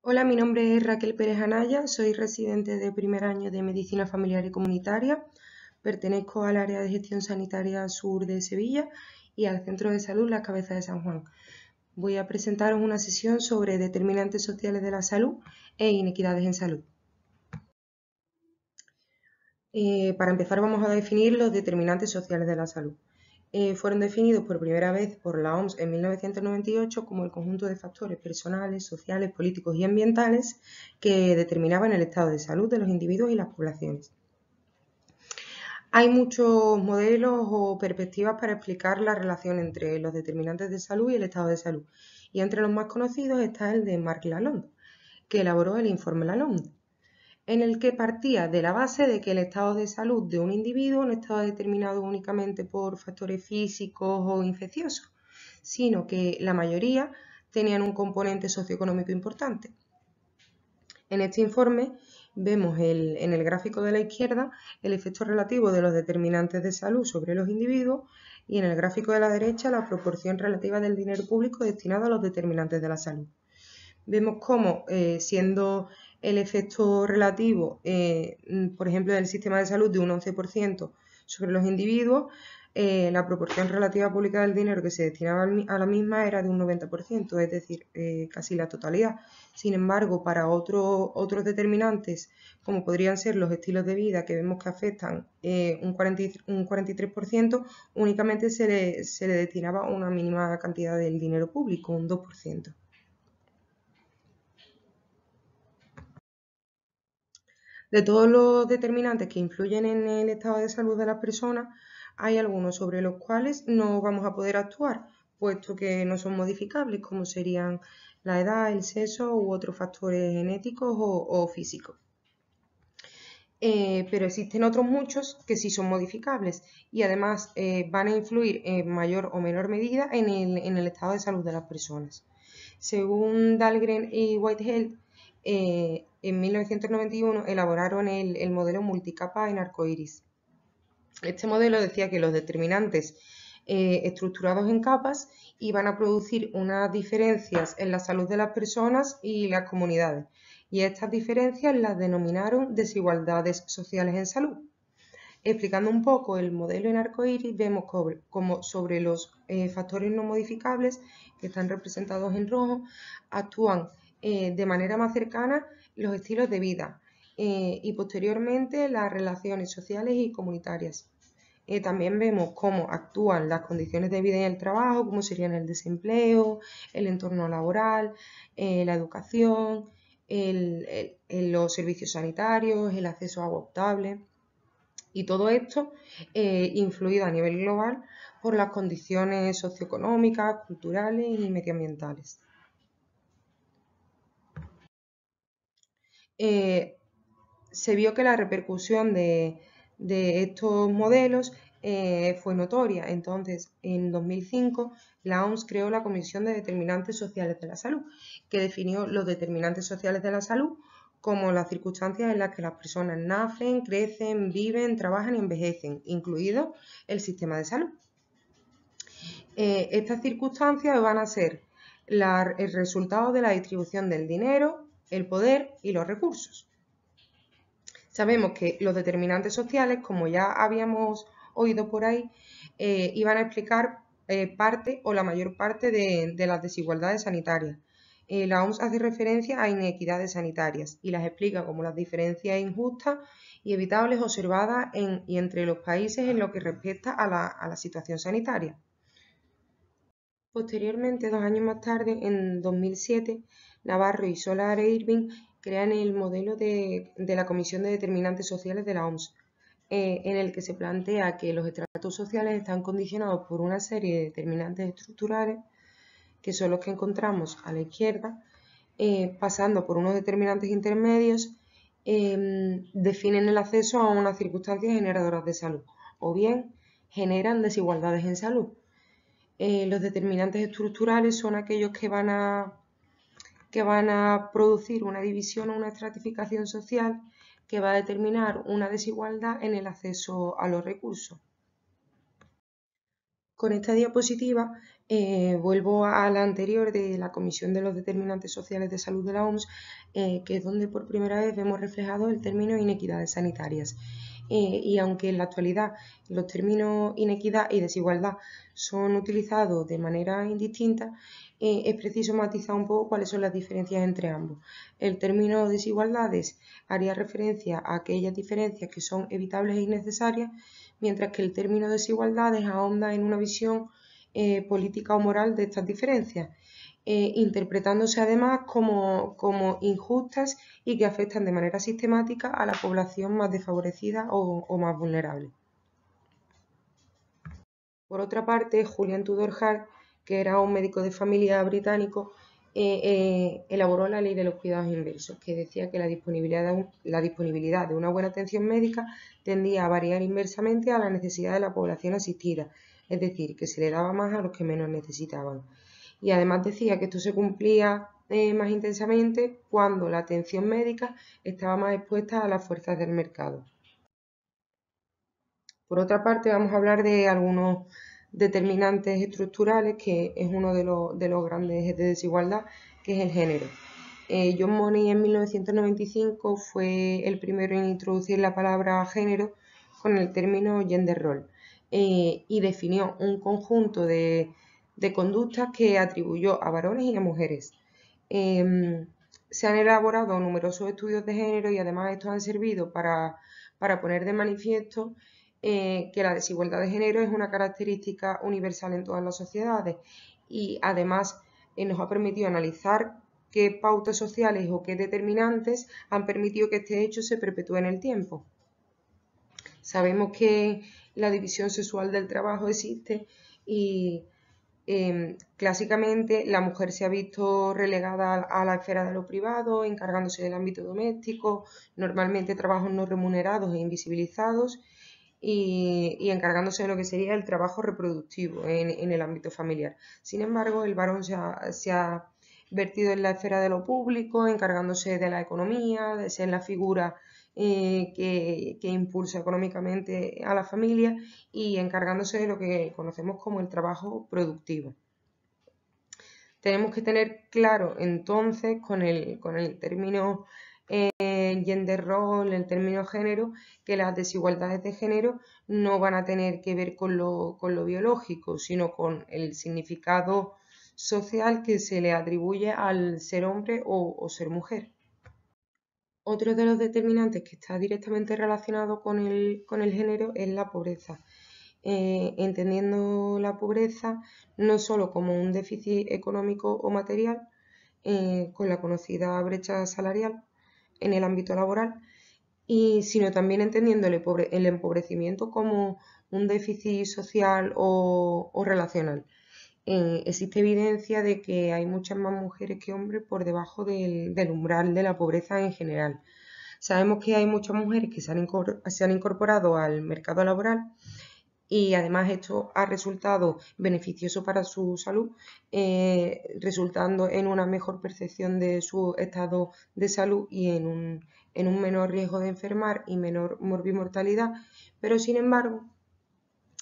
Hola, mi nombre es Raquel Pérez Anaya, soy residente de primer año de Medicina Familiar y Comunitaria, pertenezco al área de Gestión Sanitaria Sur de Sevilla y al Centro de Salud La Cabeza de San Juan. Voy a presentaros una sesión sobre determinantes sociales de la salud e inequidades en salud. Para empezar vamos a definir los determinantes sociales de la salud. Fueron definidos por primera vez por la OMS en 1998 como el conjunto de factores personales, sociales, políticos y ambientales que determinaban el estado de salud de los individuos y las poblaciones. Hay muchos modelos o perspectivas para explicar la relación entre los determinantes de salud y el estado de salud, y entre los más conocidos está el de Marc Lalonde, que elaboró el informe Lalonde, en el que partía de la base de que el estado de salud de un individuo no estaba determinado únicamente por factores físicos o infecciosos, sino que la mayoría tenían un componente socioeconómico importante. En este informe vemos en el gráfico de la izquierda el efecto relativo de los determinantes de salud sobre los individuos y en el gráfico de la derecha la proporción relativa del dinero público destinado a los determinantes de la salud. Vemos cómo, siendo el efecto relativo, por ejemplo, del sistema de salud de un 11% sobre los individuos, la proporción relativa pública del dinero que se destinaba a la misma era de un 90%, es decir, casi la totalidad. Sin embargo, para otros determinantes, como podrían ser los estilos de vida, que vemos que afectan un 43%, únicamente se le destinaba una mínima cantidad del dinero público, un 2%. De todos los determinantes que influyen en el estado de salud de las personas, hay algunos sobre los cuales no vamos a poder actuar, puesto que no son modificables, como serían la edad, el sexo u otros factores genéticos o físicos. Pero existen otros muchos que sí son modificables y además van a influir en mayor o menor medida en el estado de salud de las personas. Según Dahlgren y Whitehead, en 1991 elaboraron el modelo multicapa en arcoíris. Este modelo decía que los determinantes estructurados en capas iban a producir unas diferencias en la salud de las personas y las comunidades, y estas diferencias las denominaron desigualdades sociales en salud. Explicando un poco el modelo en arcoíris, vemos como sobre los factores no modificables, que están representados en rojo, actúan de manera más cercana los estilos de vida y posteriormente las relaciones sociales y comunitarias. También vemos cómo actúan las condiciones de vida y el trabajo, como serían el desempleo, el entorno laboral, la educación, los servicios sanitarios, el acceso a agua potable. Y todo esto influido a nivel global por las condiciones socioeconómicas, culturales y medioambientales. Se vio que la repercusión de estos modelos fue notoria. Entonces, en 2005, la OMS creó la Comisión de Determinantes Sociales de la Salud, que definió los determinantes sociales de la salud como las circunstancias en las que las personas nacen, crecen, viven, trabajan y envejecen, incluido el sistema de salud. Estas circunstancias van a ser el resultado de la distribución del dinero, el poder y los recursos. Sabemos que los determinantes sociales, como ya habíamos oído por ahí, iban a explicar parte o la mayor parte de las desigualdades sanitarias. La OMS hace referencia a inequidades sanitarias y las explica como las diferencias injustas y evitables observadas y entre los países en lo que respecta a la situación sanitaria. Posteriormente, 2 años más tarde, en 2007, Navarro y Solar e Irving crean el modelo de la Comisión de Determinantes Sociales de la OMS, en el que se plantea que los estratos sociales están condicionados por una serie de determinantes estructurales, que son los que encontramos a la izquierda, pasando por unos determinantes intermedios, definen el acceso a unas circunstancias generadoras de salud, o bien generan desigualdades en salud. Los determinantes estructurales son aquellos que van a producir una división o una estratificación social que va a determinar una desigualdad en el acceso a los recursos. Con esta diapositiva vuelvo a la anterior de la Comisión de los Determinantes Sociales de Salud de la OMS, que es donde por primera vez vemos reflejado el término inequidades sanitarias. Y aunque en la actualidad los términos inequidad y desigualdad son utilizados de manera indistinta, es preciso matizar un poco cuáles son las diferencias entre ambos. El término desigualdades haría referencia a aquellas diferencias que son evitables e innecesarias, mientras que el término desigualdades ahonda en una visión política o moral de estas diferencias, interpretándose además como injustas y que afectan de manera sistemática a la población más desfavorecida o más vulnerable. Por otra parte, Julian Tudor Hart, que era un médico de familia británico, elaboró la ley de los cuidados inversos, que decía que la disponibilidad de una buena atención médica tendía a variar inversamente a la necesidad de la población asistida, es decir, que se le daba más a los que menos necesitaban. Y además decía que esto se cumplía más intensamente cuando la atención médica estaba más expuesta a las fuerzas del mercado. Por otra parte, vamos a hablar de algunos determinantes estructurales, que es uno de los grandes ejes de desigualdad, que es el género. John Money en 1995 fue el primero en introducir la palabra género con el término gender role y definió un conjunto de conductas que atribuyó a varones y a mujeres. Se han elaborado numerosos estudios de género y además estos han servido para poner de manifiesto que la desigualdad de género es una característica universal en todas las sociedades y además nos ha permitido analizar qué pautas sociales o qué determinantes han permitido que este hecho se perpetúe en el tiempo. Sabemos que la división sexual del trabajo existe y clásicamente la mujer se ha visto relegada a la esfera de lo privado, encargándose del ámbito doméstico, normalmente trabajos no remunerados e invisibilizados, y encargándose de lo que sería el trabajo reproductivo en el ámbito familiar. Sin embargo, el varón se ha vertido en la esfera de lo público, encargándose de la economía, de ser la figura que impulsa económicamente a la familia y encargándose de lo que conocemos como el trabajo productivo. Tenemos que tener claro entonces con el término gender role, el término género, que las desigualdades de género no van a tener que ver con lo biológico, sino con el significado social que se le atribuye al ser hombre o ser mujer. Otro de los determinantes que está directamente relacionado con el género es la pobreza. Entendiendo la pobreza no solo como un déficit económico o material, con la conocida brecha salarial en el ámbito laboral, sino también entendiendo el empobrecimiento como un déficit social o relacional. Existe evidencia de que hay muchas más mujeres que hombres por debajo del umbral de la pobreza en general. Sabemos que hay muchas mujeres que se han incorporado al mercado laboral y además esto ha resultado beneficioso para su salud, resultando en una mejor percepción de su estado de salud y en un menor riesgo de enfermar y menor morbimortalidad, pero sin embargo,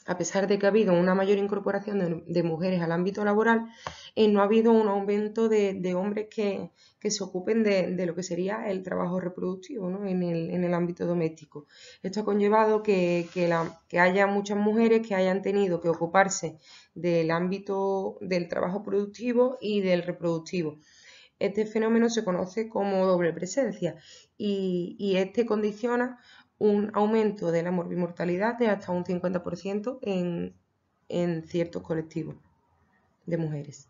a pesar de que ha habido una mayor incorporación de mujeres al ámbito laboral, no ha habido un aumento de hombres que se ocupen de lo que sería el trabajo reproductivo, ¿no? en el ámbito doméstico. Esto ha conllevado que haya muchas mujeres que hayan tenido que ocuparse del ámbito del trabajo productivo y del reproductivo. Este fenómeno se conoce como doble presencia y este condiciona un aumento de la morbimortalidad de hasta un 50% en ciertos colectivos de mujeres.